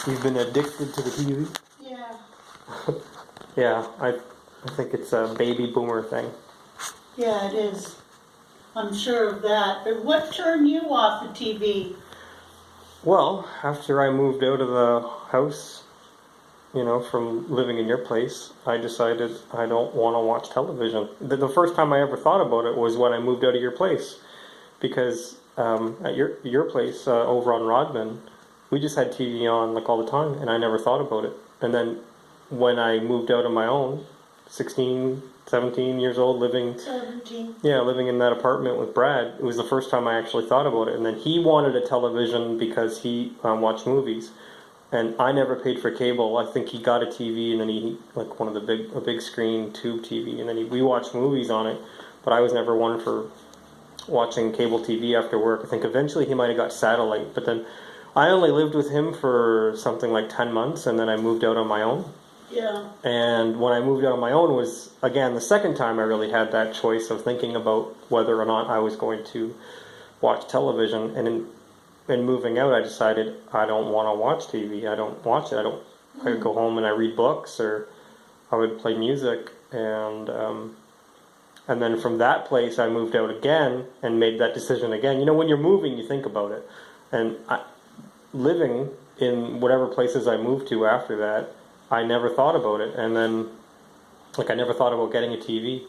You've been addicted to the TV? Yeah. Yeah, I think it's a baby boomer thing. Yeah, it is. I'm sure of that. But what turned you off the TV? Well, after I moved out of the house, from living in your place, I decided I don't want to watch television. The first time I ever thought about it was when I moved out of your place. Because at your place over on Rodman, we just had TV on like all the time, and I never thought about it. And then when I moved out on my own, 16, 17 years old, living 17. Yeah, living in that apartment with Brad, it was the first time I actually thought about it. And then he wanted a television because he watched movies, and I never paid for cable. I think he got a TV, and then he like one of a big screen tube TV, and then we watched movies on it. But I was never one for watching cable TV after work. I think eventually he might have got satellite, but then I only lived with him for something like 10 months, and then I moved out on my own. Yeah. And when I moved out on my own was, again, the second time I really had that choice of thinking about whether or not I was going to watch television. And in moving out, I decided I don't want to watch TV. I don't watch it. I would go home and I read books, or I would play music. And then from that place, I moved out again and made that decision again. When you're moving, you think about it. And living in whatever places I moved to after that, I never thought about it. And then, I never thought about getting a TV.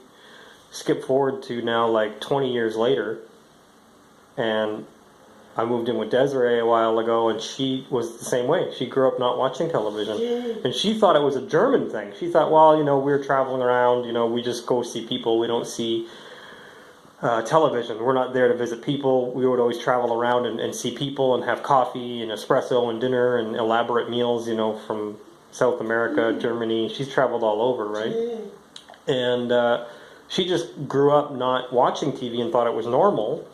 Skip forward to now, 20 years later, and I moved in with Desiree a while ago, and she was the same way. She grew up not watching television. And she thought it was a German thing. She thought, well, we're traveling around, we just go see people. We don't see television. We're not there to visit people. We would always travel around and see people and have coffee and espresso and dinner and elaborate meals, from South America, Germany. She's traveled all over, right? And she just grew up not watching TV and thought it was normal.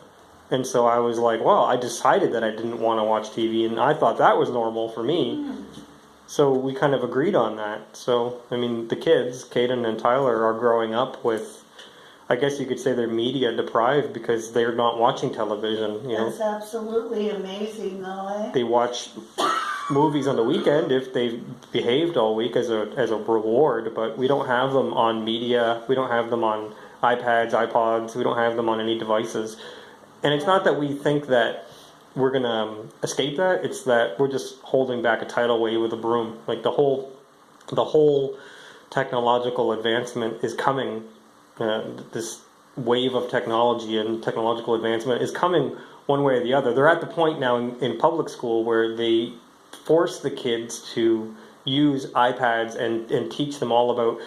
And so I was like, well, I decided that I didn't want to watch TV, and I thought that was normal for me. So we kind of agreed on that. So, the kids, Caden and Tyler, are growing up with, I guess you could say they're media deprived because they're not watching television. That's absolutely amazing, though, eh? They watch movies on the weekend if they've behaved all week as a reward, but we don't have them on media. We don't have them on iPads, iPods. We don't have them on any devices. And it's not that we think that we're going to escape that. It's that we're just holding back a tidal wave with a broom. Like the whole technological advancement is coming. This wave of technology and technological advancement is coming one way or the other. They're at the point now in public school where they force the kids to use iPads and teach them all about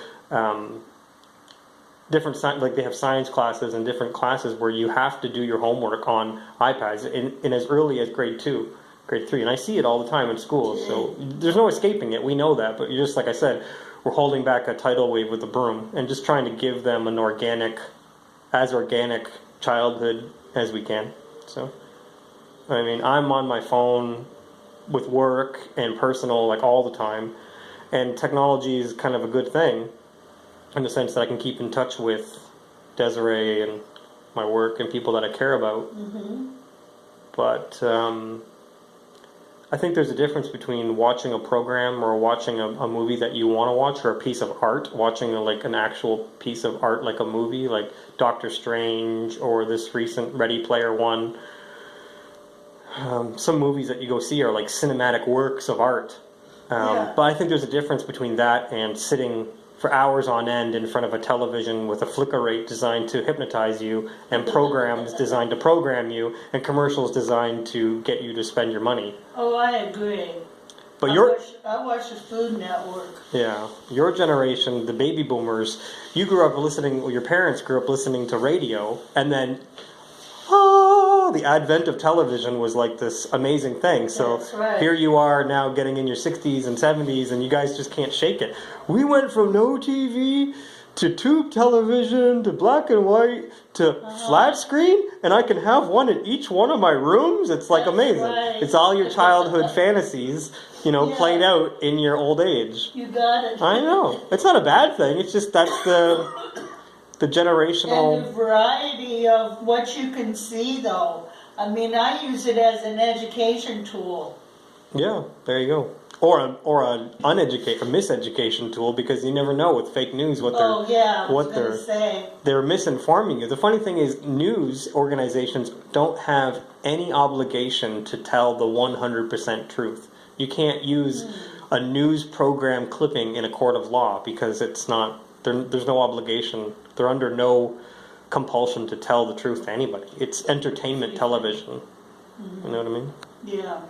different, like they have science classes and different classes where you have to do your homework on iPads in as early as grade 2, grade 3. And I see it all the time in school, so there's no escaping it. We know that, but just like I said, we're holding back a tidal wave with a broom and just trying to give them an organic childhood as we can. So, I'm on my phone with work and personal all the time, and technology is kind of a good thing in the sense that I can keep in touch with Desiree and my work and people that I care about. But I think there's a difference between watching a program or watching a movie that you want to watch, or a piece of art, watching an actual piece of art like a movie, like Doctor Strange or this recent Ready Player One. Some movies that you go see are like cinematic works of art. But I think there's a difference between that and sitting for hours on end in front of a television with a flicker rate designed to hypnotize you, and programs designed to program you, and commercials designed to get you to spend your money. Oh, I agree. But I watch the Food Network. Yeah, your generation, the baby boomers, you grew up listening, or your parents grew up listening to radio, and then the advent of television was like this amazing thing. So here you are now getting in your 60s and 70s, and you guys just can't shake it. We went from no TV to tube television to black and white to flat screen, and I can have one in each one of my rooms. It's amazing. Right. It's all your childhood fantasies, played out in your old age. You got it. I know. It's not a bad thing. It's just that's the generational... And the variety of what you can see, though. I use it as an education tool. Yeah, there you go. Or a miseducation tool, because you never know with fake news what they're Oh, yeah, I was what gonna say. they're misinforming you. The funny thing is, news organizations don't have any obligation to tell the 100% truth. You can't use a news program clipping in a court of law because it's not. There's no obligation. They're under no compulsion to tell the truth to anybody. It's entertainment television. You know what I mean? Yeah.